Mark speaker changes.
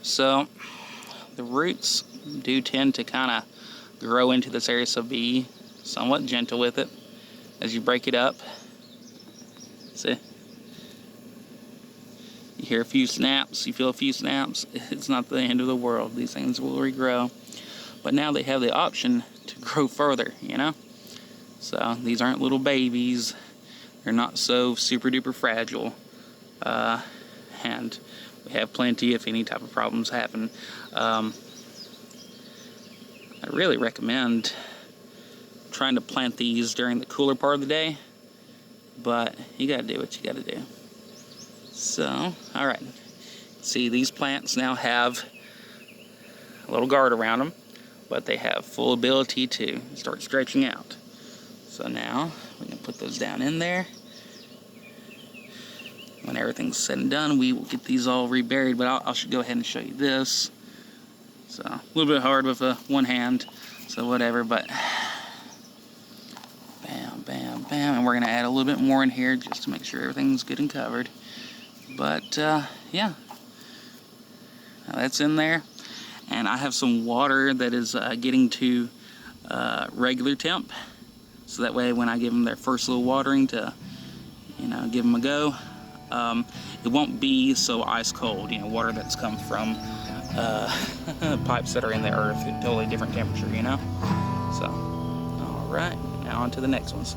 Speaker 1: So the roots do tend to kind of grow into this area, so be somewhat gentle with it as you break it up. See? You hear a few snaps, you feel a few snaps. It's not the end of the world. These things will regrow. But now they have the option to grow further, you know? So these aren't little babies. They're not so super duper fragile. And we have plenty if any type of problems happen. I really recommend trying to plant these during the cooler part of the day, but you gotta do what you gotta do. So, alright. See, these plants now have a little guard around them, but they have full ability to start stretching out. So now we can put those down in there. When everything's said and done, we will get these all reburied, but I'll go ahead and show you this. So a little bit hard with one hand, so whatever, but bam, bam, bam, and we're gonna add a little bit more in here just to make sure everything's good and covered. But yeah, now that's in there, and I have some water that is getting to regular temp, so that way when I give them their first little watering to, you know, give them a go, it won't be so ice cold. You know, water that's come from pipes that are in the earth, a totally different temperature, you know. So, all right, now on to the next ones.